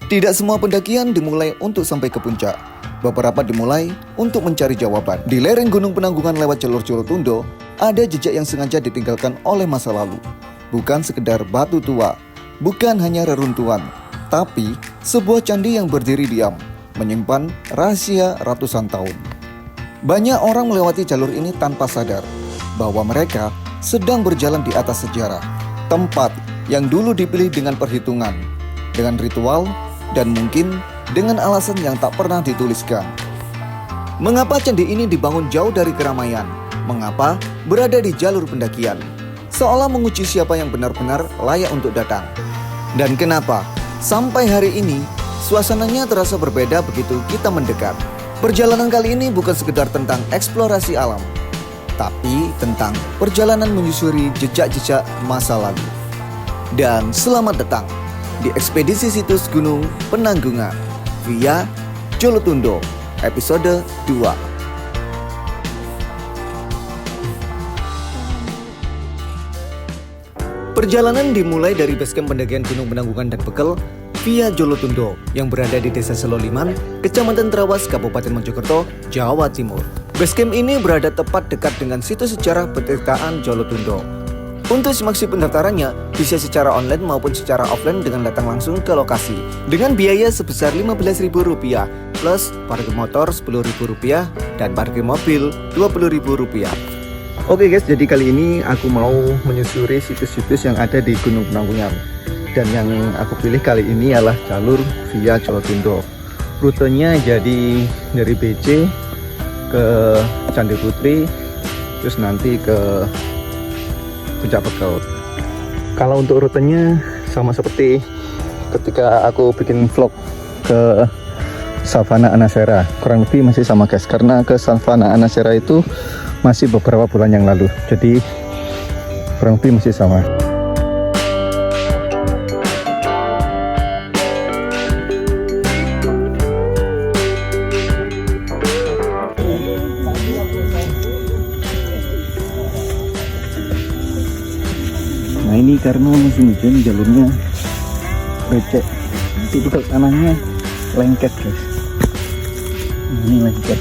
Tidak semua pendakian dimulai untuk sampai ke puncak. Beberapa dimulai untuk mencari jawaban. Di lereng Gunung Penanggungan lewat jalur Jolotundo, ada jejak yang sengaja ditinggalkan oleh masa lalu. Bukan sekedar batu tua, bukan hanya reruntuhan, tapi sebuah candi yang berdiri diam, menyimpan rahasia ratusan tahun. Banyak orang melewati jalur ini tanpa sadar bahwa mereka sedang berjalan di atas sejarah. Tempat yang dulu dipilih dengan perhitungan, dengan ritual, dan mungkin dengan alasan yang tak pernah dituliskan. Mengapa candi ini dibangun jauh dari keramaian? Mengapa berada di jalur pendakian? Seolah menguji siapa yang benar-benar layak untuk datang. Dan kenapa sampai hari ini suasananya terasa berbeda begitu kita mendekat. Perjalanan kali ini bukan sekedar tentang eksplorasi alam, tapi tentang perjalanan menyusuri jejak-jejak masa lalu. Dan selamat datang di ekspedisi situs Gunung Penanggungan via Jolotundo episode 2. Perjalanan dimulai dari basecamp pendakian Gunung Penanggungan dan Bekel via Jolotundo yang berada di Desa Seloliman, Kecamatan Trawas, Kabupaten Mojokerto, Jawa Timur. Basecamp ini berada tepat dekat dengan situs sejarah Petirtaan Jolotundo. Untuk simak pendaftarannya bisa secara online maupun secara offline dengan datang langsung ke lokasi dengan biaya sebesar Rp15.000 plus parkir motor Rp10.000 dan parkir mobil Rp20.000. Oke guys, jadi kali ini aku mau menyusuri situs-situs yang ada di Gunung Penanggungan. Dan yang aku pilih kali ini adalah jalur via Jolotundo. Rutenya jadi dari BC ke Candi Putri, terus nanti ke Puncak Bekel. Kalau untuk rutenya sama seperti ketika aku bikin vlog ke Savana Anasera, kurang lebih masih sama guys, karena ke Savana Anasera itu masih beberapa bulan yang lalu, jadi kurang lebih masih sama. Nah ini karena musim hujan jalurnya becek, tipikal tanahnya lengket guys. Ini lengket.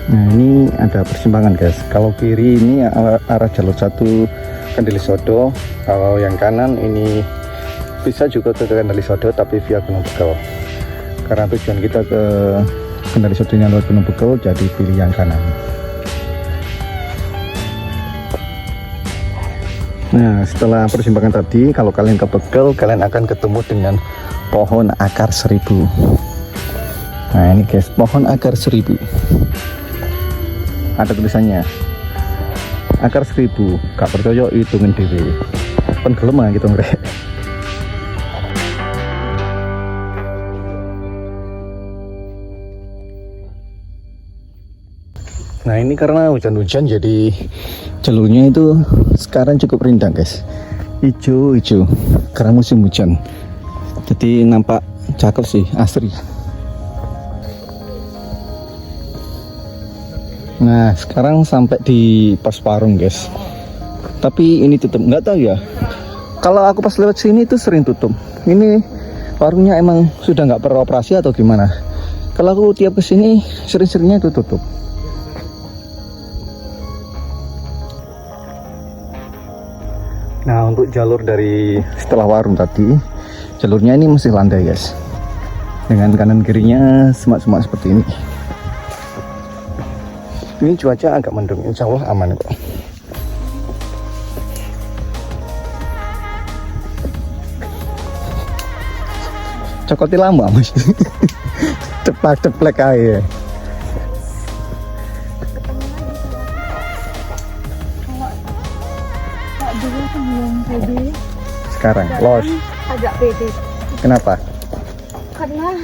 Nah ini ada persimpangan guys. Kalau kiri ini arah jalur 1 Kendelisodo, kalau yang kanan ini bisa juga ke Kendelisodo tapi via Gunung Bekel. Karena tujuan kita ke Kendelisodonya lewat Gunung Bekel, jadi pilih yang kanan. Nah setelah persimpangan tadi, kalau kalian ke Bekel, kalian akan ketemu dengan pohon akar 1000. Nah ini guys, pohon akar 1000. Ada tulisannya akar 1000, gak percaya hitungin dewe. Penggelem gitu ngrek. Nah ini karena hujan-hujan jadi jalurnya itu sekarang cukup rindang guys, hijau-hijau karena musim hujan, jadi nampak cakep sih, asri. Nah sekarang sampai di pos warung guys, tapi ini tutup, nggak tahu ya, kalau aku pas lewat sini itu sering tutup. Ini warungnya emang sudah nggak beroperasi atau gimana, kalau aku tiap kesini sering-seringnya itu tutup. Nah untuk jalur dari setelah warung tadi, jalurnya ini masih landai guys, dengan kanan kirinya semak-semak seperti ini. Ini cuaca agak mendung, insya Allah aman kok. Cokoti lama mas. Ceplak-ceplak aja. Dulu sebelum pede, Sekarang los. agak pede Kenapa? karena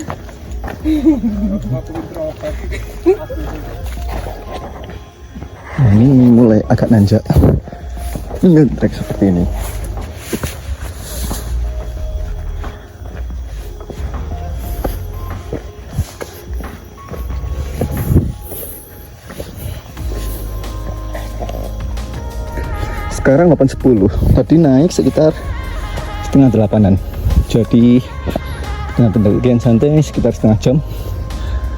Nah, ini mulai agak nanjak. Ini trek seperti ini. Sekarang 8.10. Tadi naik sekitar setengah 8-an. Jadi dengan pendakian santai sekitar setengah jam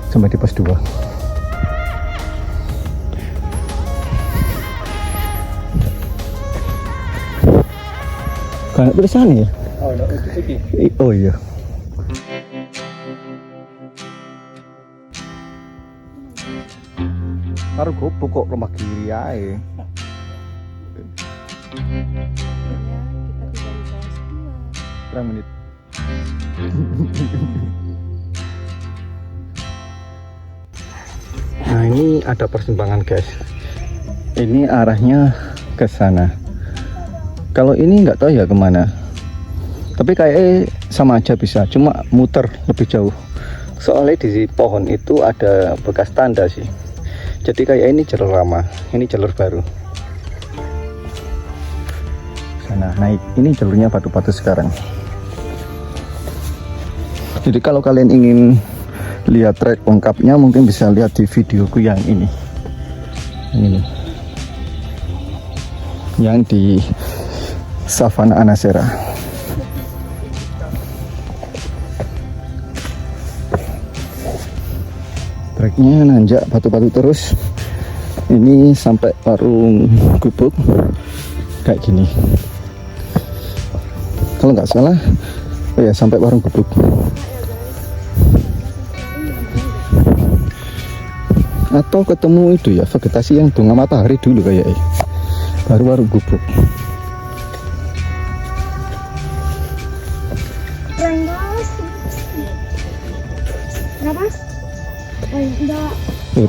sampai di pos 2. Kan tulisan ya? Oh iya. Karo gopo kok rumah kiri ae. Berapa menit? Nah ini ada persimpangan guys. Ini arahnya ke sana. Kalau ini nggak tahu ya kemana. Tapi kayaknya sama aja bisa, cuma muter lebih jauh. Soalnya di pohon itu ada bekas tanda sih. Jadi kayak ini jalur lama, ini jalur baru. Sana naik, ini jalurnya batu-batu sekarang. Jadi kalau kalian ingin lihat trek lengkapnya mungkin bisa lihat di videoku yang ini. Ini yang di Savana Anasera. Treknya nanjak batu-batu terus. Ini sampai Parung Gubuk kayak gini. Kalau nggak salah, oh ya sampai Parung Gubuk. Atau ketemu itu ya vegetasi yang bunga matahari dulu kayaknya. Baru Parung Gubuk. Renggas. Kenapa? Oh, enggak.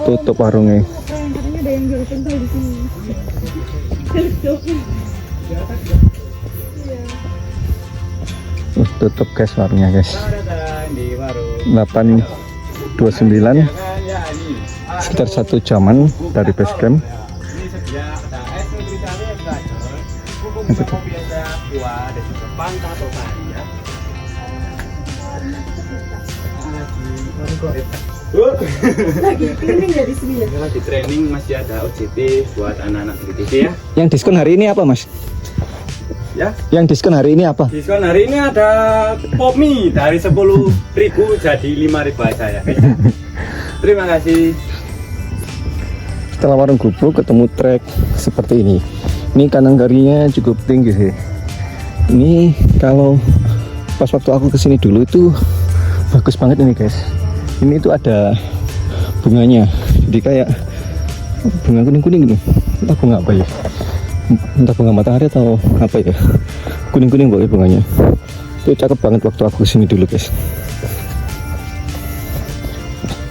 Tutup warungnya. Katanya ada yang jual pentol di sini. Tutup guys warungnya guys. 8.29, sekitar 1 jaman dari base camp. Lagi training ya di sini ya. Lagi training, masih ada OJT buat anak-anak BTT ya. Yang diskon hari ini apa mas? Ya. Yang diskon hari ini apa? Diskon hari ini ada pop mie dari 10.000 jadi 5.000 aja ya. Terima kasih. Setelah Warung Gubuk ketemu trek seperti ini. Ini kanan kirinya cukup tinggi sih. Ini kalau pas waktu aku kesini dulu itu bagus banget ini guys. Ini tuh ada bunganya. Jadi kayak bunga kuning-kuning gitu. Entah bunga apa ya. Entah bunga matahari atau apa ya. Kuning-kuning pokoknya bunganya. Itu cakep banget waktu aku kesini dulu guys.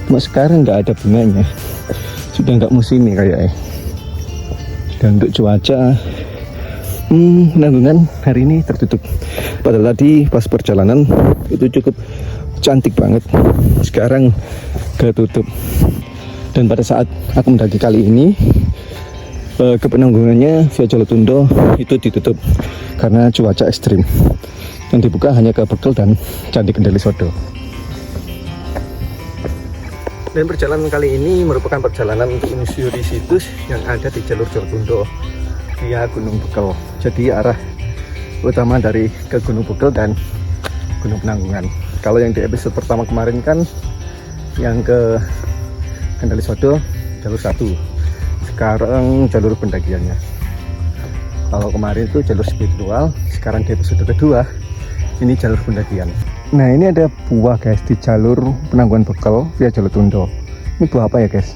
Cuma sekarang nggak ada bunganya. Sudah nggak musim nih kayaknya. Dan untuk cuaca penanggungan hari ini tertutup. Padahal tadi pas perjalanan itu cukup cantik banget. Sekarang ketutup. Dan pada saat aku mendaki kali ini ke penanggungannya via Jolotundo itu ditutup karena cuaca ekstrim. Dan dibuka hanya ke Bekel dan Candi Kendali Sodo. Dan perjalanan kali ini merupakan perjalanan untuk menyusuri situs yang ada di jalur Jolotundo via Gunung Bekel. Jadi arah utama dari ke Gunung Bekel dan Gunung Penanggungan. Kalau yang di episode pertama kemarin kan yang ke Kendali Sodo jalur 1. Sekarang jalur pendakiannya. Kalau kemarin itu jalur spiritual, sekarang di episode kedua ini jalur pendakian. Nah ini ada buah guys di jalur Penanggungan Bekel via Jolotundo. Ini buah apa ya guys?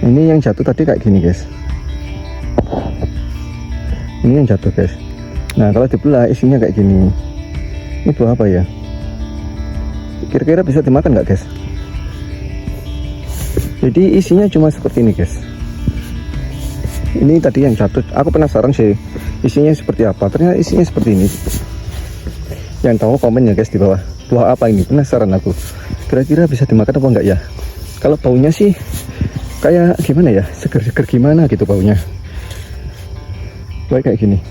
Ini yang jatuh tadi kayak gini guys. Ini yang jatuh guys. Nah kalau dibelah isinya kayak gini. Ini buah apa ya? Kira-kira bisa dimakan nggak guys? Jadi isinya cuma seperti ini guys. Ini tadi yang jatuh. Aku penasaran sih isinya seperti apa. Ternyata isinya seperti ini. Yang tahu komen ya guys di bawah. Buah apa ini? Penasaran aku. Kira-kira bisa dimakan apa enggak ya? Kalau baunya sih kayak gimana ya? Seger-seger gimana gitu baunya. Kayak gini.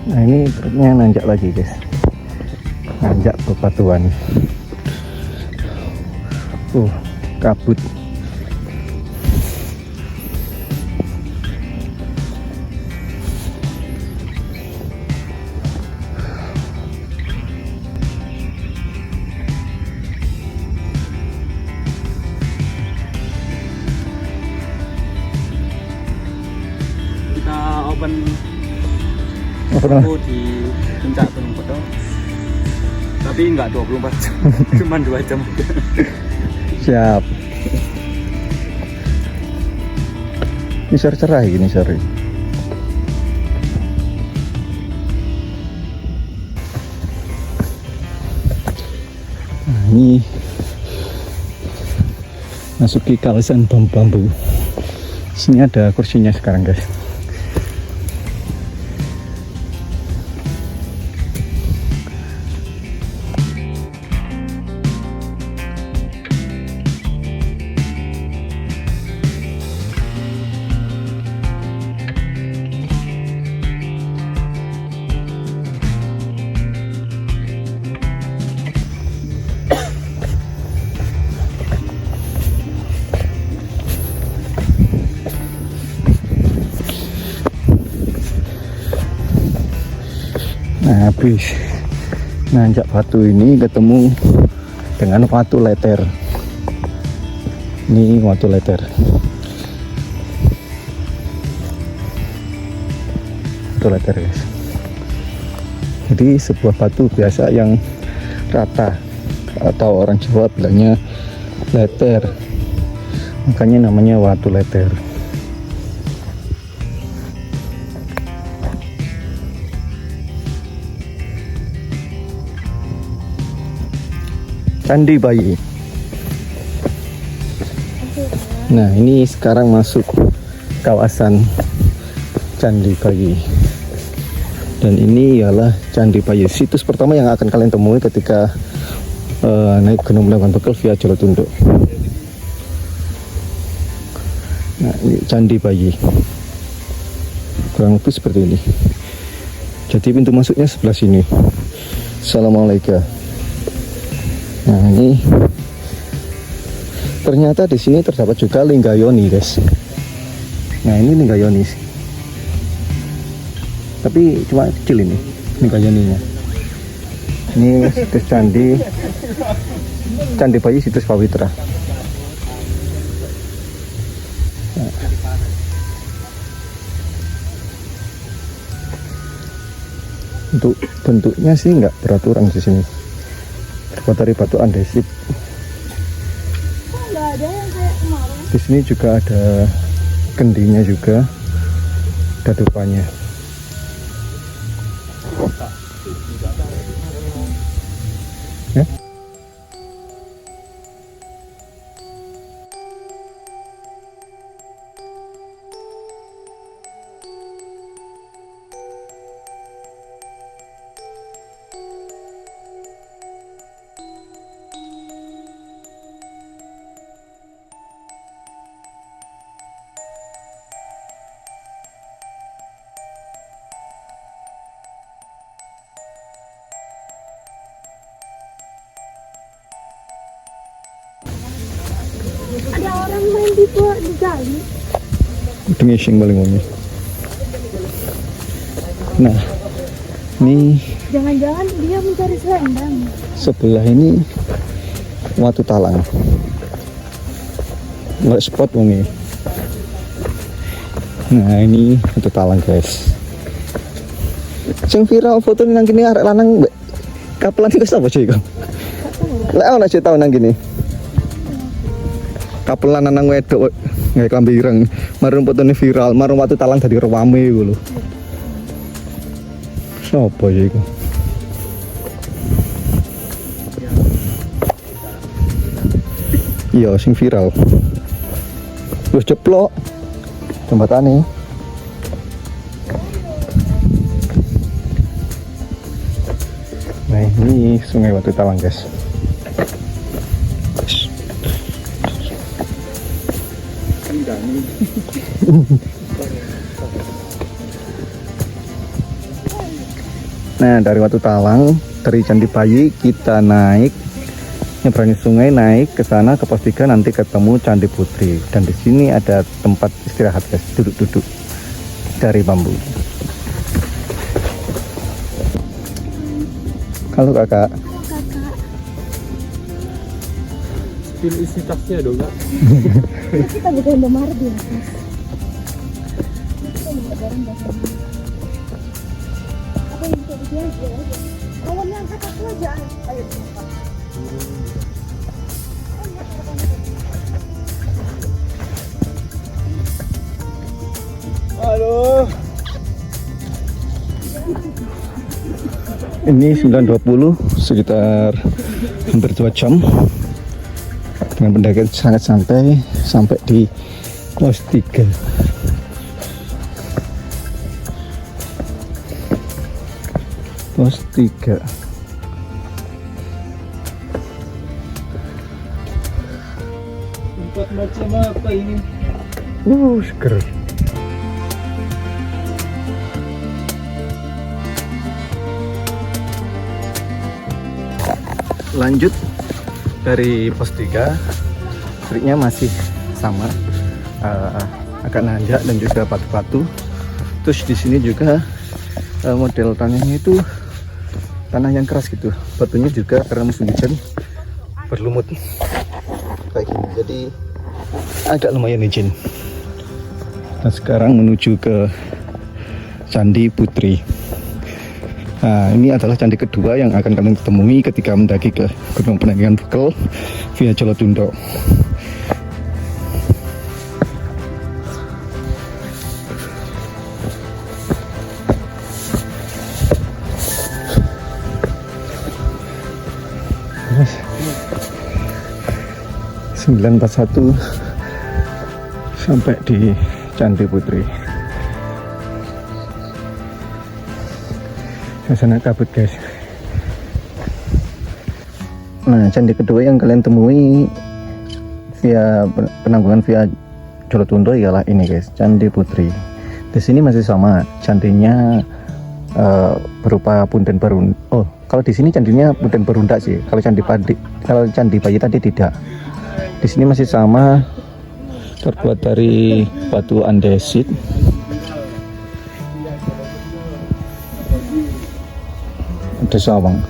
Nah ini truknya nanjak lagi guys. Nanjak bebatuan. Kabut. Aku di puncak Gunung Bekel. Tapi nggak 24 jam, cuma 2 jam. Siap. Ini cerah gini sore. Nah, ini masuki kawasan bambu-bambu. Sini ada kursinya sekarang, guys. Nah, habis nanjak batu ini ketemu dengan Watu Leter. Ini Watu Leter. Watu Leter, guys. Jadi sebuah batu biasa yang rata, atau orang Jawa bilangnya leter. Makanya namanya Watu Leter. Candi Bayi. Nah, ini sekarang masuk kawasan Candi Bayi. Dan ini ialah Candi Bayi, situs pertama yang akan kalian temui ketika naik Gunung Penanggungan Bekel via jalur tunduk. Nah, ini Candi Bayi. Kurang lebih seperti ini. Jadi pintu masuknya sebelah sini. Assalamualaikum. Nah, ini ternyata di sini terdapat juga Linggayoni, guys. Nah, ini Linggayoni, tapi cuma kecil ini Linggayoninya. Ini situs Candi Bayi, situs Pawitra. Nah. Untuk bentuknya sih nggak beraturan di sini. Terbuat dari batu andesit. Nggak ada yang kayak kemarin. Di sini juga ada kendinya juga, ada dupanya. Ya? Ada orang main di gali. Udah ngising paling ngomong. Nah, ini Jangan-jangan dia mencari selendang. sebelah ini Watu Talang. Nggak spot wongi. Nah, ini Watu Talang, guys. Sing viral foto nang kene arek lanang mbek kapelan iku sapa sih iku? Lek ana sih tau nang kene. Kapelan nang wedok nggae klambi ireng, marung fotone viral, marung Watu Talang dadi rewame iku lho. Sapa sih iku? Iya, sing viral. Wis jeplok jembatane. Nah, ini Sungai Watu Talang, guys. Nah, dari Watu Talang, dari Candi Bayi kita naik nyeberangi sungai, naik ke sana ke pos 3, nanti ketemu Candi Putri. Dan di sini ada tempat istirahat, guys, duduk-duduk dari bambu. Halo kakak. Spill isi tasnya dong, Kak. Kita buka Indomaret di atas. Kita nggak bareng. Iya, iya. Kalau ngangkat aku aja. Ayo. Aduh. Ini 9.20, sekitar hampir 2 jam dengan pendakian sangat santai sampai di pos 3. Pos 3. Tempat macam apa ini? Seger. Lanjut dari pos 3, triknya masih sama, agak nanjak dan juga batu-batu. Terus di sini juga model tanahnya itu tanah yang keras gitu, batunya juga karena musim hujan berlumut kayak gini, jadi agak lumayan licin. Nah, sekarang menuju ke Candi Putri. Nah, ini adalah candi kedua yang akan kalian temui ketika mendaki ke Gunung Penanggungan Bekel via Jolotundo. Terus 941 sampai di Candi Putri. Suasana kabut guys. Nah, candi kedua yang kalian temui via penanggungan via Jolotundo ialah ini guys, Candi Putri. Di sini masih sama, candinya berupa punden berundak. Oh, kalau di sini candinya punden berundak sih. Kalau candi bayi tadi tidak. Di sini masih sama, terbuat dari batu andesit. Ada sawang.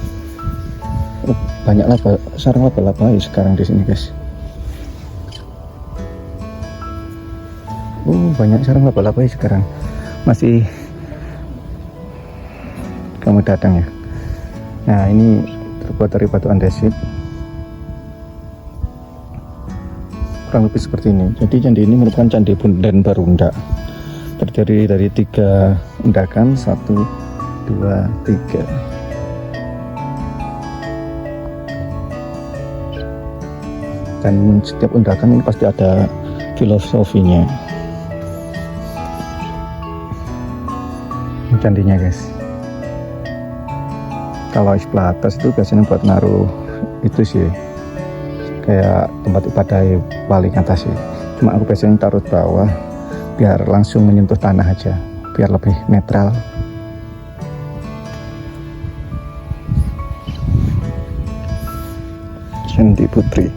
Banyak sarang laba-laba sekarang di sini guys. Banyak sarang laba-laba sekarang. Masih kamu datang ya. Nah, ini terbuat dari batu andesit. Kurang lebih seperti ini. Jadi candi ini merupakan candi punden berundak. Terdiri dari 3 undakan, 1, 2, 3. Dan setiap undakan ini pasti ada filosofinya. Ini candinya guys. Kalau sebelah atas itu biasanya buat naruh itu sih, kayak tempat ibadah paling atas sih. Cuma aku biasanya taruh bawah biar langsung menyentuh tanah aja, biar lebih netral. Candi Putri.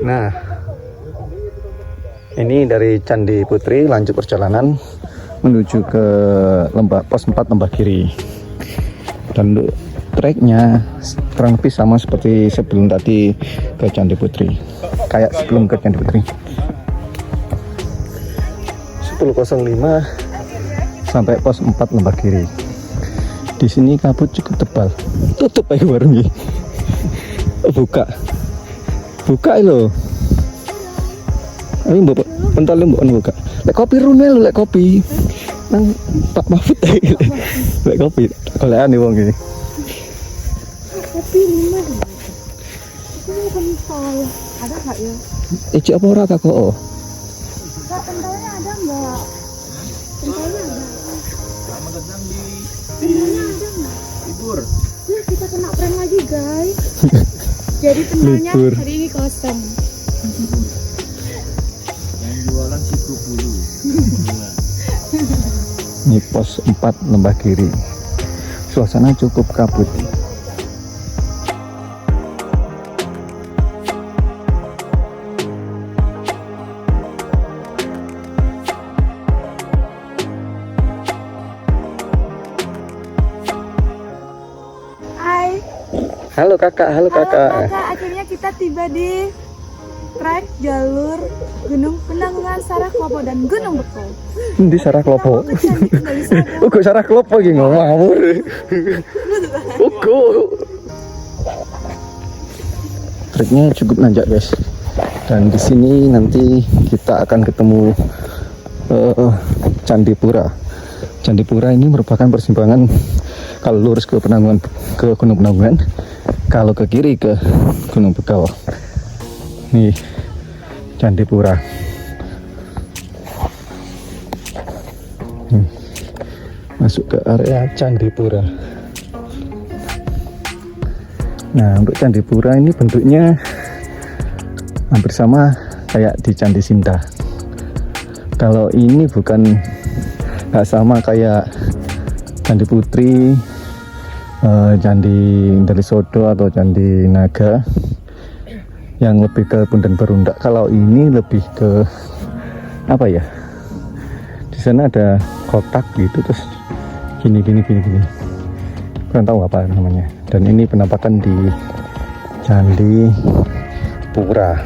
Nah, ini dari Candi Putri lanjut perjalanan menuju ke pos 4 Lembah Kiri. Dan untuk treknya kurang lebih sama seperti sebelum tadi ke Candi Putri. Kayak sebelum ke Candi Putri. 10.05 sampai pos 4 Lembah Kiri. Di sini kabut cukup tebal. Tutup aja warungnya. Buka lo. Ini mbok bentar mbok buka. Lek kopi rune lek kopi. Nang Pak Mahfud lek kopi. Golekan nih wong iki. Kopi 5 deh. Ini pentol. Ada enggak ya? Eci apa ora tak kok? Enggak, pentolnya ada enggak? Pentolnya ada. Pentolnya ada enggak? Libur. Ya, kita kena prank lagi guys. Jadi pentolnya Libur. hari ini kosong. Yang jualan si bulu. Ini pos 4 Lembah Giri. Suasana cukup kabut. Hai. Halo kakak, halo kakak. Akhirnya kita tiba di trek jalur Gunung Penanggungan, Saraklopo dan Gunung Bekel. Di Saraklopo. Ugo Saraklopo iki ngawur. Ugo. Treknya cukup nanjak guys. Dan di sini nanti kita akan ketemu Candipura. Candipura ini merupakan persimpangan kalau lurus ke Penanggungan, ke Gunung Penanggungan, kalau ke kiri ke Gunung Bekel. Nih Candipura. Masuk ke area Candipura. Nah, untuk Candipura ini bentuknya hampir sama kayak di Candi Sinta. Kalau ini bukan, nggak sama kayak Candi Putri, Candi Delisodo atau Candi Naga yang lebih ke Punden Berundak. Kalau ini lebih ke apa ya? Di sana ada kotak gitu terus gini. Kurang tahu apa namanya. Dan ini penampakan di Candi Pura.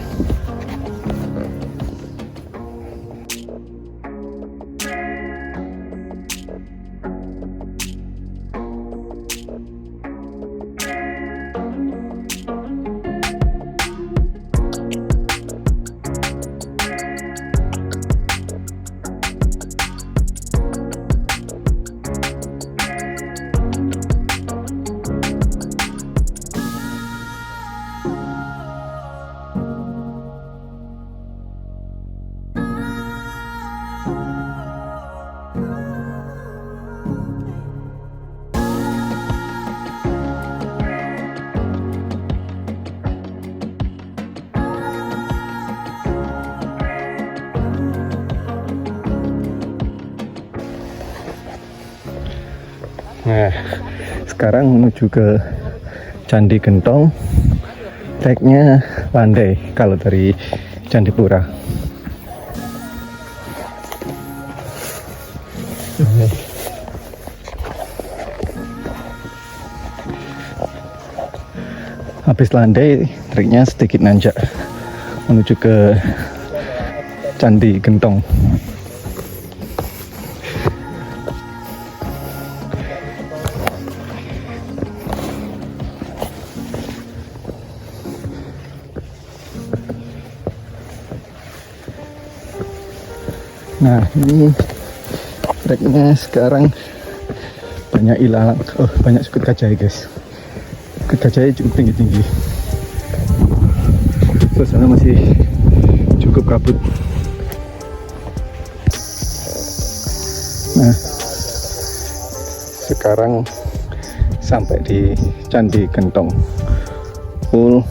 Nah, sekarang menuju ke Candi Gentong. Treknya landai kalau dari Candipura. Habis landai, treknya sedikit nanjak menuju ke Candi Gentong. Nah, ini treknya sekarang banyak ilalang. Oh, banyak sukut gajah guys. Sukut gajahnya cukup tinggi-tinggi. Suasana masih cukup kabut. Nah, sekarang sampai di Candi Gentong pukul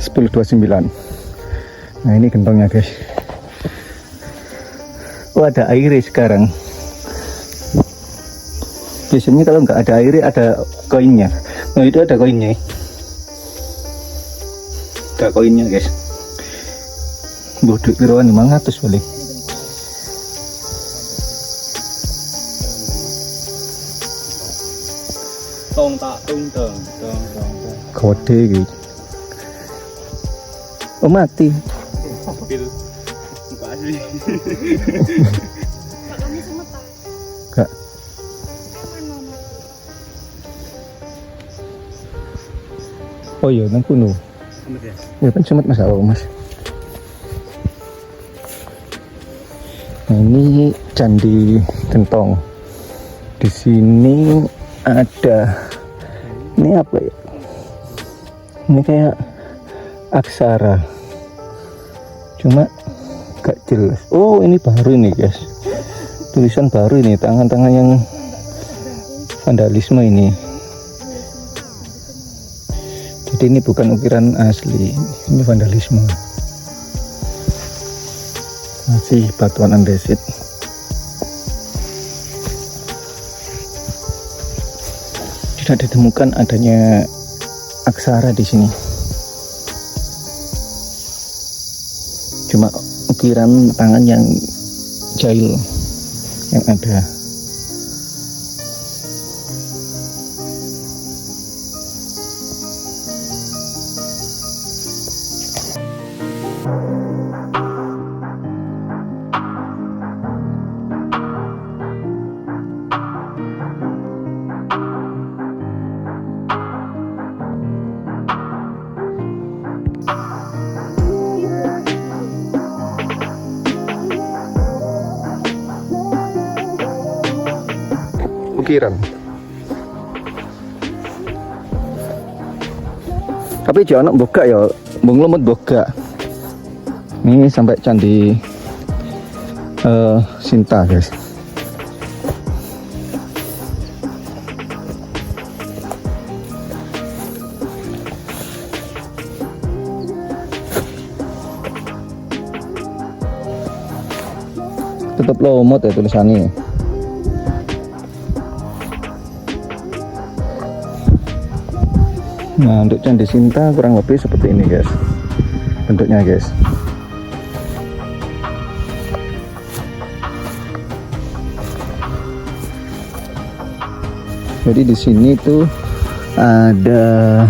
10.29. Nah, ini gentongnya guys. Oh, ada air sekarang. Biasanya kalau nggak ada air ada koinnya. Nah, itu ada koinnya. Ada koinnya guys. Bodok kiroan 500 boleh. Tong tak tung. Kode gitu. Oh, mati. Mobil buka asli. Gak. Oh iya, nang kuno. Ya kan cemat mas awal mas. Nah, ini Candi Gentong. Di sini ada, ini apa ya? Ini kayak aksara, cuma gak jelas. Oh, ini baru ini guys, tulisan baru ini, tangan-tangan yang vandalisme ini. Jadi ini bukan ukiran asli, ini vandalisme. Masih batuan andesit. tidak ditemukan adanya aksara di sini. Cuma ukiran tangan yang jahil yang ada. Ukiran. Tapi jangan buka ya, lemut buka. Ini sampai candi Sinta, guys. Tetap lemut ya tulisannya. Nah, untuk Candi Sinta kurang lebih seperti ini, guys, bentuknya, guys. Jadi di sini tuh ada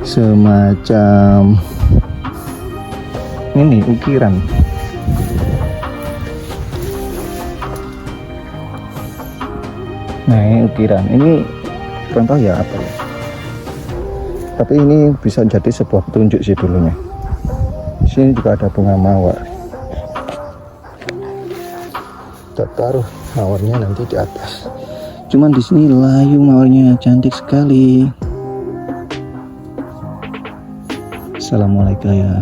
semacam ini ukiran. Nah, ini ukiran. Ini kurang tahu ya apa ya. Tapi ini bisa jadi sebuah petunjuk sih dulunya. Di sini juga ada bunga mawar. Kita taruh mawarnya nanti di atas. Cuman di sini layu mawarnya, cantik sekali. Assalamualaikum ya.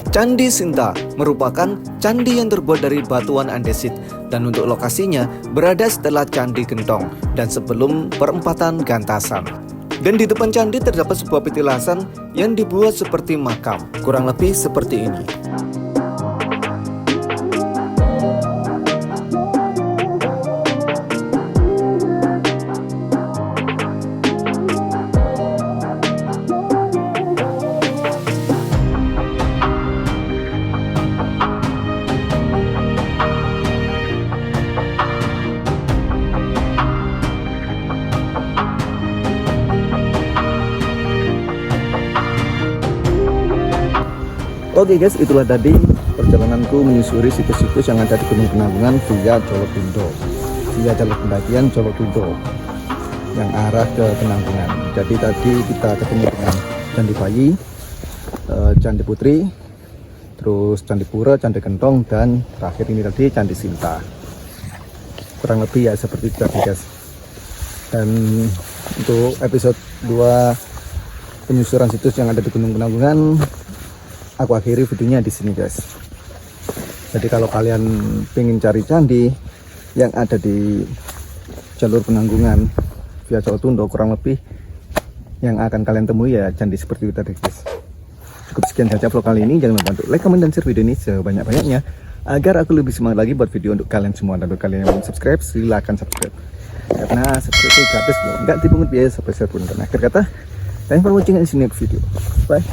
Candi Sinta merupakan candi yang terbuat dari batuan andesit dan untuk lokasinya berada setelah Candi Gentong dan sebelum perempatan Gantasan. Dan di depan candi terdapat sebuah petilasan yang dibuat seperti makam, kurang lebih seperti ini. Oke guys, itulah tadi perjalananku menyusuri situs-situs yang ada di Gunung Penanggungan via Jolotundo, via jalur pendakian Jolotundo yang arah ke Penanggungan. Jadi tadi kita ketemu dengan Candi Bayi, Candi Putri, terus Candi Pura, Candi Gentong, dan terakhir ini tadi Candi Sinta. Kurang lebih ya seperti itu tadi guys. Dan untuk episode 2 penyusuran situs yang ada di Gunung Penanggungan, aku akhiri videonya di sini guys. Jadi kalau kalian pengen cari candi yang ada di jalur Penanggungan via Jolotundo, kurang lebih yang akan kalian temui ya candi seperti itu tadi guys. Cukup sekian saja vlog kali ini. Jangan lupa untuk like, comment, dan share video ini sebanyak-banyaknya agar aku lebih semangat lagi buat video untuk kalian semua. Dan untuk kalian yang belum subscribe, silahkan subscribe karena subscribe itu gratis, nggak dipungut biaya sebesar pun. Dan akhir kata, thanks for watching and see you next video. Bye.